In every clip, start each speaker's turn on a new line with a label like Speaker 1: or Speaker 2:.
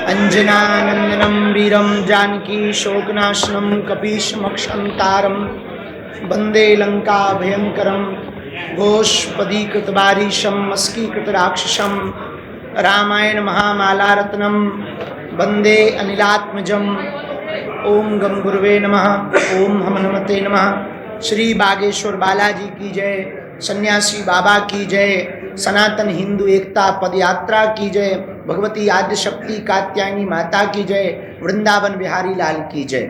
Speaker 1: अंजनानंदनं वीरं जानकी शोकनाशनं कपीशमक्षंतारं वंदे लंका भयंकरं घोषपदीकृतवारीशं मस्कीकृतराक्षसं रामायण महामालारत्नं वंदे अनिलात्मजम्। ओम गम गुरुवे नमः। ओम हनुमते नमः। श्री बागेश्वर बालाजी की जय, सन्यासी बाबा की जय, सनातन हिंदू एकता पदयात्रा की जय, भगवती आद्य शक्ति कात्यायनी माता की जय, वृंदावन बिहारी लाल की जय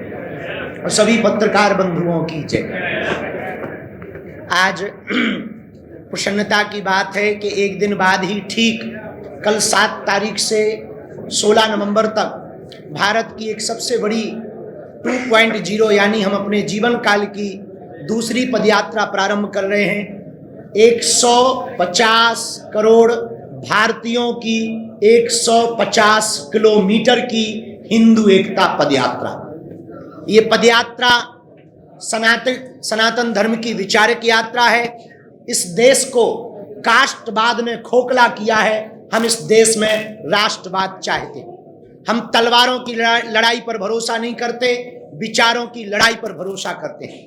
Speaker 1: और सभी पत्रकार बंधुओं की जय। आज प्रसन्नता की बात है कि एक दिन बाद ही ठीक कल 7 तारीख से 16 नवंबर तक भारत की एक सबसे बड़ी 2.0 यानी हम अपने जीवन काल की दूसरी पदयात्रा प्रारंभ कर रहे हैं। 150 करोड़ भारतीयों की 150 किलोमीटर की हिंदू एकता पदयात्रा। ये पदयात्रा सनातन धर्म की विचारक यात्रा है। इस देश को कास्टवाद ने खोखला किया है। हम इस देश में राष्ट्रवाद चाहते हैं। हम तलवारों की लड़ाई पर भरोसा नहीं करते, विचारों की लड़ाई पर भरोसा करते हैं।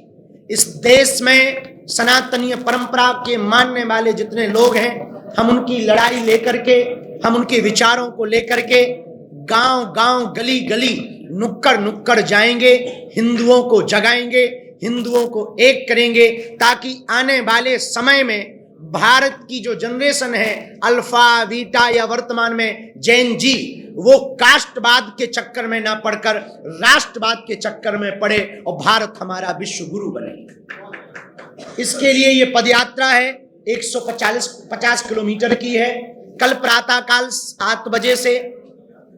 Speaker 1: इस देश में सनातनीय परंपरा के मानने वाले जितने लोग हैं, हम उनकी लड़ाई लेकर के, हम उनके विचारों को लेकर के गांव गांव गली गली नुक्कड़ नुक्कड़ जाएंगे, हिंदुओं को जगाएंगे, हिंदुओं को एक करेंगे, ताकि आने वाले समय में भारत की जो जनरेशन है अल्फा बीटा या वर्तमान में जैन जी, वो कास्टवाद के चक्कर में ना पड़कर राष्ट्रवाद के चक्कर में पड़े और भारत हमारा विश्व गुरु बने। इसके लिए ये पदयात्रा है, 150 किलोमीटर की है। कल प्रातःकाल 7 बजे से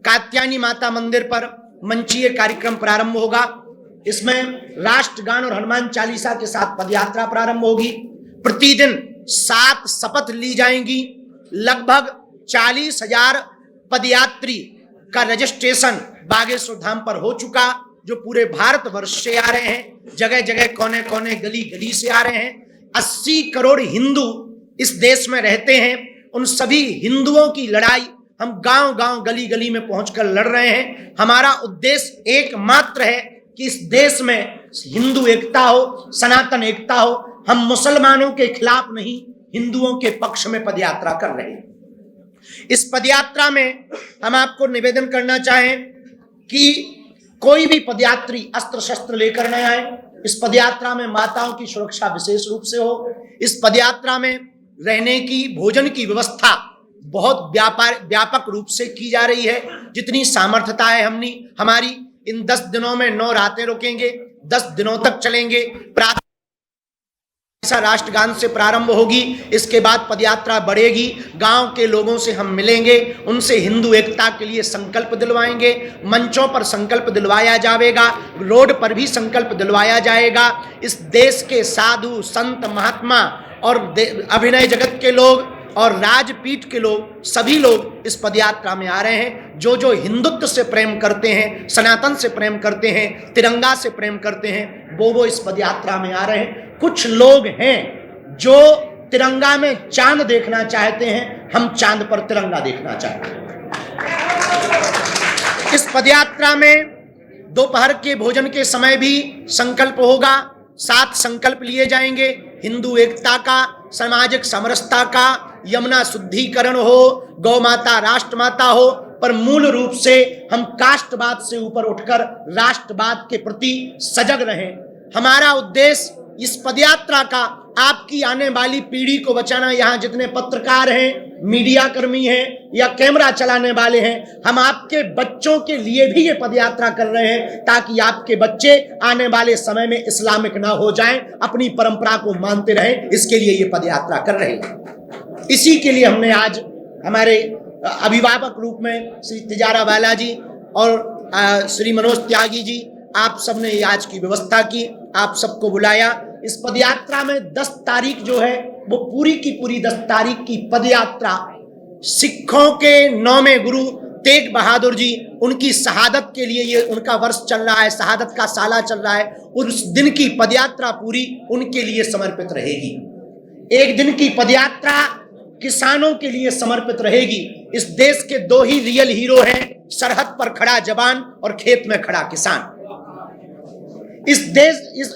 Speaker 1: कात्यायनी माता मंदिर पर मंचीय कार्यक्रम प्रारंभ होगा। इसमें राष्ट्रगान और हनुमान चालीसा के साथ पदयात्रा प्रारंभ होगी। प्रतिदिन 7 शपथ ली जाएंगी। लगभग 40,000 पदयात्री का रजिस्ट्रेशन बागेश्वर धाम पर हो चुका, जो पूरे भारत वर्ष से आ रहे हैं, जगह जगह कोने कोने गली गली से आ रहे हैं। 80 करोड़ हिंदू इस देश में रहते हैं। उन सभी हिंदुओं की लड़ाई हम गांव गांव गली गली में पहुंचकर लड़ रहे हैं। हमारा उद्देश्य एकमात्र है कि इस देश में हिंदू एकता हो, सनातन एकता हो। हम मुसलमानों के खिलाफ नहीं, हिंदुओं के पक्ष में पदयात्रा कर रहे हैं। इस पदयात्रा में हम आपको निवेदन करना चाहें कि कोई भी पदयात्री अस्त्र शस्त्र लेकर न आए। इस पदयात्रा में माताओं की सुरक्षा विशेष रूप से हो। इस पदयात्रा में रहने की, भोजन की व्यवस्था बहुत व्यापक रूप से की जा रही है। जितनी सामर्थ्यता है हमारी इन 10 दिनों में 9 रातें रुकेंगे, 10 दिनों तक चलेंगे। राष्ट्रगान से प्रारंभ होगी, इसके बाद पदयात्रा बढ़ेगी। गांव के लोगों से हम मिलेंगे, उनसे हिंदू एकता के लिए संकल्प दिलवाएंगे। मंचों पर संकल्प दिलवाया जाएगा, रोड पर भी संकल्प दिलवाया जाएगा। इस देश के साधु संत महात्मा और अभिनय जगत के लोग और राजपीठ के लोग, सभी लोग इस पदयात्रा में आ रहे हैं। जो हिंदुत्व से प्रेम करते हैं, सनातन से प्रेम करते हैं, तिरंगा से प्रेम करते हैं, वो इस पदयात्रा में आ रहे हैं। कुछ लोग हैं जो तिरंगा में चांद देखना चाहते हैं, हम चांद पर तिरंगा देखना चाहते हैं। इस पदयात्रा में दोपहर के भोजन के समय भी संकल्प होगा। 7 संकल्प लिए जाएंगे। हिंदू एकता का, सामाजिक समरसता का, यमुना शुद्धिकरण हो, गौ माता राष्ट्रमाता हो, पर मूल रूप से हम कास्टवाद से ऊपर उठकर राष्ट्रवाद के प्रति सजग रहें। हमारा उद्देश्य इस पदयात्रा का आपकी आने वाली पीढ़ी को बचाना। यहाँ जितने पत्रकार हैं, मीडिया कर्मी हैं या कैमरा चलाने वाले हैं, हम आपके बच्चों के लिए भी ये पदयात्रा कर रहे हैं, ताकि आपके बच्चे आने वाले समय में इस्लामिक ना हो जाएं, अपनी परंपरा को मानते रहें। इसके लिए ये पदयात्रा कर रहे हैं। इसी के लिए हमने आज हमारे अभिभावक रूप में श्री तिजारा बालाजी और श्री मनोज त्यागी जी, आप सबने आज की व्यवस्था की, आप सबको बुलाया। इस पदयात्रा में 10 तारीख जो है वो पूरी की पूरी 10 तारीख की पदयात्रा सिखों के 9वें गुरु तेग बहादुर जी, उनकी शहादत के लिए ये उनका वर्ष चल रहा है, शहादत का साला चल रहा है। उस दिन की पदयात्रा पूरी उनके लिए समर्पित रहेगी। एक दिन की पदयात्रा किसानों के लिए समर्पित रहेगी। इस देश के 2 ही रियल हीरो हैं, सरहद पर खड़ा जवान और खेत में खड़ा किसान। इस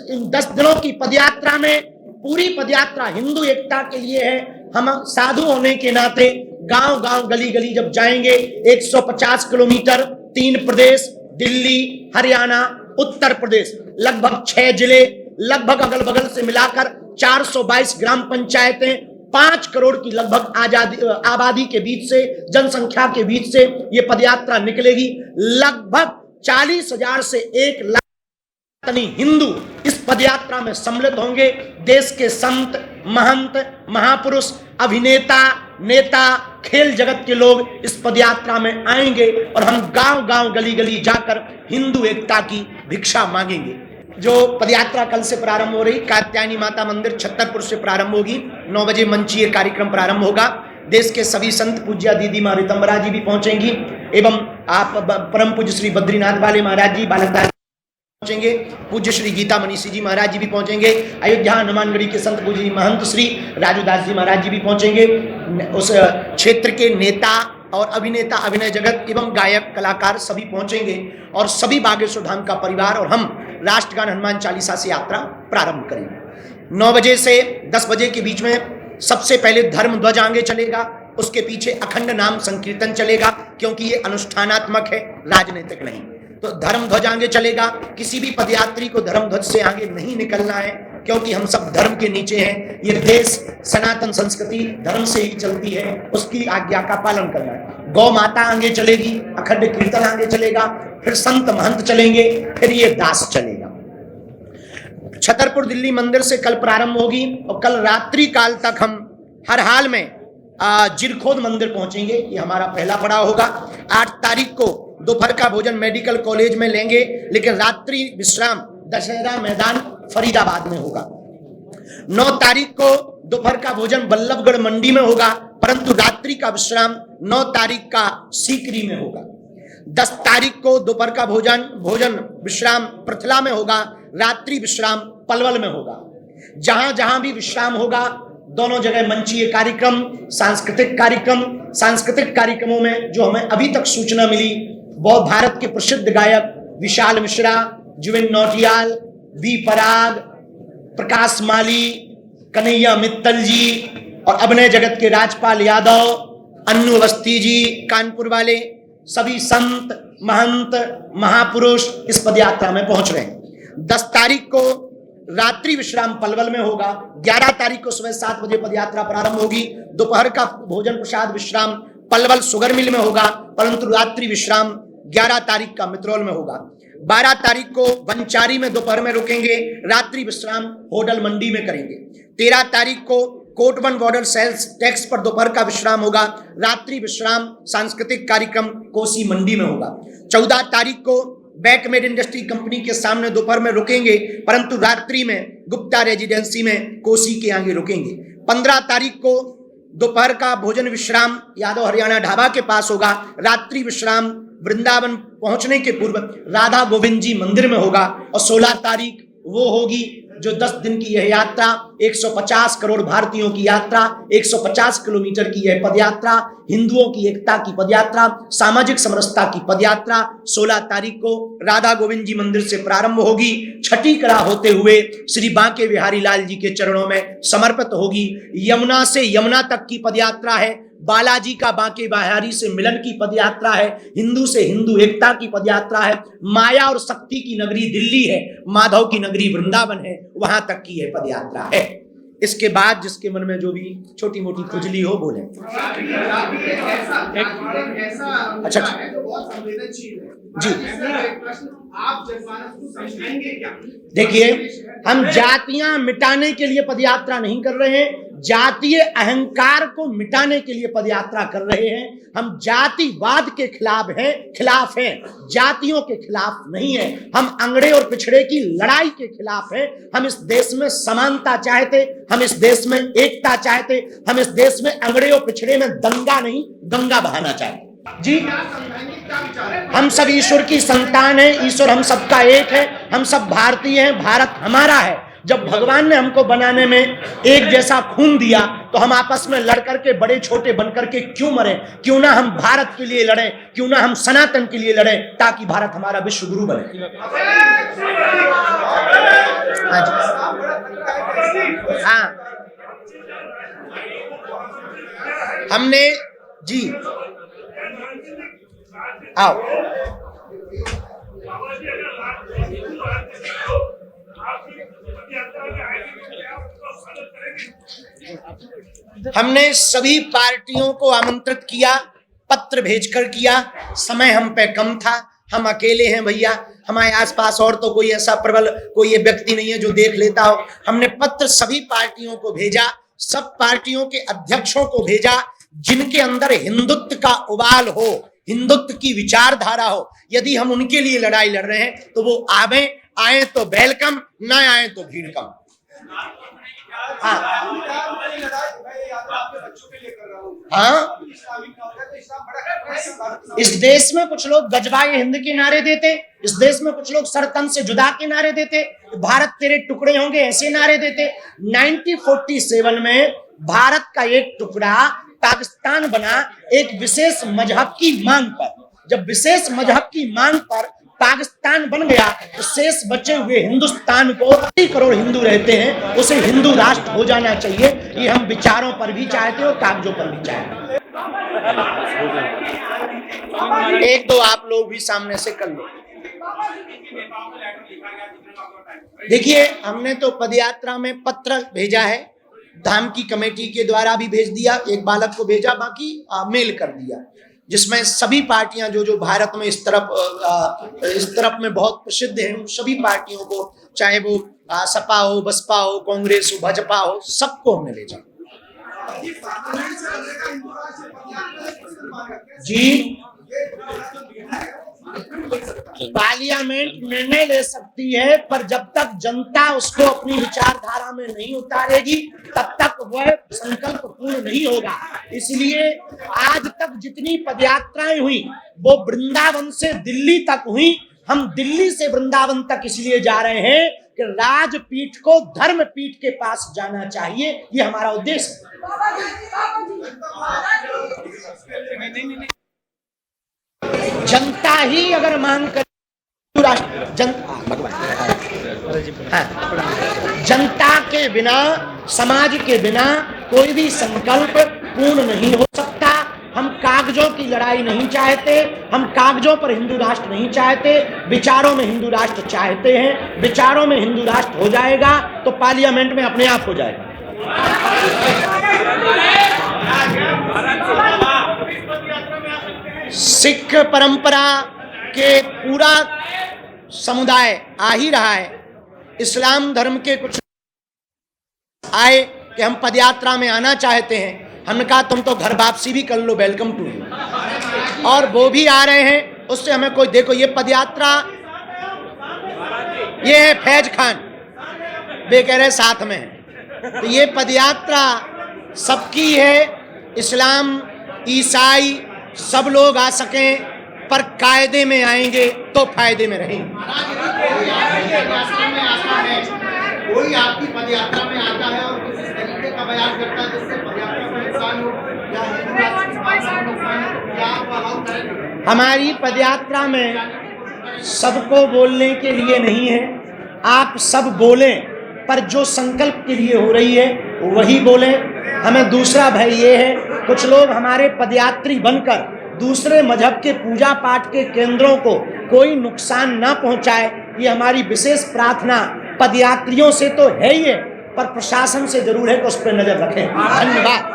Speaker 1: इन 10 दिनों की पदयात्रा में, पूरी पदयात्रा हिंदू एकता के लिए है। हम साधु होने के नाते गांव गांव गली गली जब जाएंगे, 150 किलोमीटर, 3 प्रदेश, दिल्ली, हरियाणा, उत्तर प्रदेश, लगभग 6 जिले, लगभग अगल बगल से मिलाकर 422 ग्राम पंचायतें, 5 करोड़ की लगभग आबादी के बीच से, जनसंख्या के बीच से ये पदयात्रा निकलेगी। लगभग 40,000 से 1 लाख हिंदू इस पदयात्रा में सम्मिलित होंगे। देश के संत, महंत, महापुरुष, अभिनेता, नेता, खेल जगत के लोग इस पदयात्रा में आएंगे और हम गांव गांव गली गली जाकर हिंदू एकता की भिक्षा मांगेंगे। जो पदयात्रा कल से प्रारंभ हो रही, कात्यायनी माता मंदिर छतरपुर से प्रारंभ होगी। 9 बजे मंचीय कार्यक्रम प्रारंभ होगा। देश के सभी संत पूज्य दीदी माँ रितंबरा जी भी पहुंचेंगी एवं आप परम पूज्य श्री बद्रीनाथ वाले महाराज जी, बालकदास पहुंचेंगे, पूज्य श्री गीता मनीषी जी महाराज जी भी पहुंचेंगे, अयोध्या हनुमानगढ़ी के संत पूज्य महंत श्री राजूदास जी महाराज जी भी पहुंचेंगे। उस क्षेत्र के नेता और अभिनेता, अभिनय जगत एवं गायक कलाकार सभी पहुंचेंगे और सभी बागेश्वर धाम का परिवार और हम राष्ट्रगान हनुमान चालीसा से यात्रा प्रारंभ करेंगे। 9 बजे से 10 बजे के बीच में सबसे पहले धर्म ध्वज आगे चलेगा, उसके पीछे अखंड नाम संकीर्तन चलेगा, क्योंकि ये अनुष्ठानात्मक है, राजनीतिक नहीं। तो धर्म ध्वज आगे चलेगा। किसी भी पदयात्री को धर्म ध्वज से आगे नहीं निकलना है, क्योंकि हम सब धर्म के नीचे हैं। ये देश, सनातन संस्कृति धर्म से ही चलती है, उसकी आज्ञा का पालन करना है। गौ माता आगे चलेगी, अखंड कीर्तन आगे चलेगा, फिर संत महंत चलेंगे, फिर ये दास चलेगा। छतरपुर दिल्ली मंदिर से कल प्रारंभ होगी और कल रात्रि काल तक हम हर हाल में जिरखोद मंदिर पहुंचेंगे। ये हमारा पहला पड़ाव होगा। 8 तारीख को दोपहर का भोजन मेडिकल कॉलेज में लेंगे, लेकिन रात्रि विश्राम दशहरा मैदान फरीदाबाद में होगा। 9 तारीख को दोपहर का भोजन बल्लभगढ़ मंडी में होगा, परंतु रात्रि का विश्राम 9 तारीख का सीकरी में होगा। 10 तारीख को दोपहर का भोजन विश्राम पृथला में होगा, रात्रि विश्राम पलवल में होगा। जहां जहां भी विश्राम होगा, दोनों जगह मंचीय कार्यक्रम, सांस्कृतिक कार्यक्रमों में जो हमें अभी तक सूचना मिली, बहुत भारत के प्रसिद्ध गायक विशाल मिश्रा, जुबिन नौटियाल, बी पराग, प्रकाश माली, कन्हैया मित्तल जी और अभिनय जगत के राजपाल यादव, अन्नू अवस्थी जी, कानपुर वाले सभी संत, महंत, महापुरुष इस पदयात्रा में पहुंच रहे हैं। 10 तारीख को रात्रि विश्राम पलवल में होगा। 11 तारीख को सुबह 7 बजे पदयात्रा प्रारंभ होगी। दोपहर का भोजन प्रसाद विश्राम पलवल शुगर मिल में होगा, परंतु रात्रि विश्राम 11 तारीख का मित्रोल में होगा। 12 तारीख को वंचारी में दोपहर में रुकेंगे, रात्रि विश्राम होडल मंडी में करेंगे। 13 तारीख को कोटवन बॉर्डर सेल्स टैक्स पर दोपहर का विश्राम होगा, रात्रि विश्राम सांस्कृतिक कार्यक्रम कोसी मंडी में होगा। 14 तारीख को बैकमेड इंडस्ट्री कंपनी के सामने दोपहर में रुकेंगे, परंतु रात्रि में गुप्ता रेजिडेंसी में कोसी के आगे रुकेंगे। 15 तारीख को दोपहर का भोजन विश्राम यादव हरियाणा ढाबा के पास होगा, रात्रि विश्राम वृंदावन पहुंचने के पूर्व राधा गोविंद जी मंदिर में होगा। और 16 तारीख वो होगी जो 10 दिन की यह यात्रा, 150 करोड़ भारतीयों की यात्रा, 150 किलोमीटर की यह पदयात्रा, हिंदुओं की एकता की पदयात्रा, सामाजिक समरसता की पदयात्रा 16 तारीख को राधा गोविंद जी मंदिर से प्रारंभ होगी, छठी कड़ा होते हुए श्री बांके बिहारी लाल जी के चरणों में समर्पित होगी। यमुना से यमुना तक की पदयात्रा है, बालाजी का बांके बिहारी से मिलन की पदयात्रा है, हिंदू से हिंदू एकता की पदयात्रा है, माया और शक्ति की नगरी दिल्ली है, माधव की नगरी वृंदावन है, वहां तक की यह पदयात्रा है। इसके बाद जिसके मन में जो भी छोटी मोटी खुजली हो बोले। अच्छा जी, आप देखिए, हम जातियां मिटाने के लिए पदयात्रा नहीं कर रहे हैं, जातीय अहंकार को मिटाने के लिए पदयात्रा कर रहे हैं। हम जातिवाद के खिलाफ हैं, जातियों के खिलाफ नहीं है। हम अंगड़े और पिछड़े की लड़ाई के खिलाफ हैं। हम इस देश में समानता चाहते, हम इस देश में एकता चाहते, हम इस देश में अंगड़े और पिछड़े में दंगा नहीं गंगा बहाना चाहते। जी, हम सब ईश्वर की संतान हैं, ईश्वर हम सबका एक है, हम सब भारतीय हैं, भारत हमारा है। जब भगवान ने हमको बनाने में एक जैसा खून दिया तो हम आपस में लड़ करके बड़े छोटे बनकर के क्यों मरे? क्यों ना हम भारत के लिए लड़ें, क्यों ना हम सनातन के लिए लड़ें, ताकि भारत हमारा विश्व गुरु बने। हाँ, हमने जी आओ हमने सभी पार्टियों को आमंत्रित किया, पत्र भेजकर किया। समय हम पे कम था, हम अकेले हैं भैया, हमारे आसपास और तो कोई ऐसा प्रबल कोई ये व्यक्ति नहीं है जो देख लेता हो। हमने पत्र सभी पार्टियों को भेजा, सब पार्टियों के अध्यक्षों को भेजा, जिनके अंदर हिंदुत्व का उबाल हो, हिंदुत्व की विचारधारा हो। यदि हम उनके लिए लड़ाई लड़ रहे हैं तो वो आए तो वेलकम, ना आए तो भीड़ कम। हाँ, इस देश में कुछ लोग गजबाए हिंद के नारे देते, इस देश में कुछ लोग सरतन से जुदा के नारे देते, भारत तेरे टुकड़े होंगे ऐसे नारे देते। 1947 में भारत का एक टुकड़ा पाकिस्तान बना एक विशेष मजहब की मांग पर। जब विशेष मजहब की मांग पर पाकिस्तान बन गया तो शेष बचे हुए हिंदुस्तान को 80 करोड़ हिंदू रहते हैं, उसे हिंदू राष्ट्र हो जाना चाहिए। ये हम विचारों पर भी चाहते हो, कागजों पर भी चाहते। एक दो आप लोग भी सामने से कर लो। देखिए, हमने तो पदयात्रा में पत्र भेजा है, धाम की कमेटी के द्वारा भी भेज दिया, एक बालक को भेजा, बाकी मेल कर दिया, जिसमें सभी पार्टियां जो भारत में इस तरफ में बहुत प्रसिद्ध हैं, सभी पार्टियों को, चाहे वो सपा हो, बसपा हो, कांग्रेस हो, भाजपा हो, सबको हमने भेजा। जी, पार्लियामेंट निर्णय ले सकती है, पर जब तक जनता उसको अपनी विचारधारा में नहीं उतारेगी तब तक वह संकल्प पूर्ण नहीं होगा। इसलिए आज तक जितनी पदयात्राएं हुई वो वृंदावन से दिल्ली तक हुई। हम दिल्ली से वृंदावन तक इसलिए जा रहे हैं कि राजपीठ को धर्मपीठ के पास जाना चाहिए, ये हमारा उद्देश्य है। जनता ही अगर मांग कर जनता के बिना, समाज के बिना कोई भी संकल्प पूर्ण नहीं हो सकता। हम कागजों की लड़ाई नहीं चाहते, हम कागजों पर हिंदू राष्ट्र नहीं चाहते, विचारों में हिंदू राष्ट्र चाहते हैं। विचारों में हिंदू राष्ट्र हो जाएगा तो पार्लियामेंट में अपने आप हो जाएगा। सिख परंपरा के पूरा समुदाय आ ही रहा है। इस्लाम धर्म के कुछ आए कि हम पदयात्रा में आना चाहते हैं, हमने कहा तुम तो घर वापसी भी कर लो, वेलकम टू यू। और वो भी आ रहे हैं, उससे हमें कोई, देखो ये पदयात्रा, ये है फैज खान, वे कह रहे साथ में है, तो ये पदयात्रा सबकी है। इस्लाम, ईसाई सब लोग आ सकें, पर कायदे में आएंगे तो फायदे में रहेंगे। कोई आपकी पदयात्रा में आता है और किसी तरीके का बयान करता है जिससे पदयात्रा को नुकसान हो या हमारी पदयात्रा में सबको बोलने के लिए नहीं है। आप सब बोलें, पर जो संकल्प के लिए हो रही है वही बोलें। हमें दूसरा भय ये है, कुछ लोग हमारे पदयात्री बनकर दूसरे मजहब के पूजा पाठ के केंद्रों को कोई नुकसान ना पहुंचाए, ये हमारी विशेष प्रार्थना पदयात्रियों से तो है ही है, पर प्रशासन से जरूर है कि उस पर नजर रखें। धन्यवाद।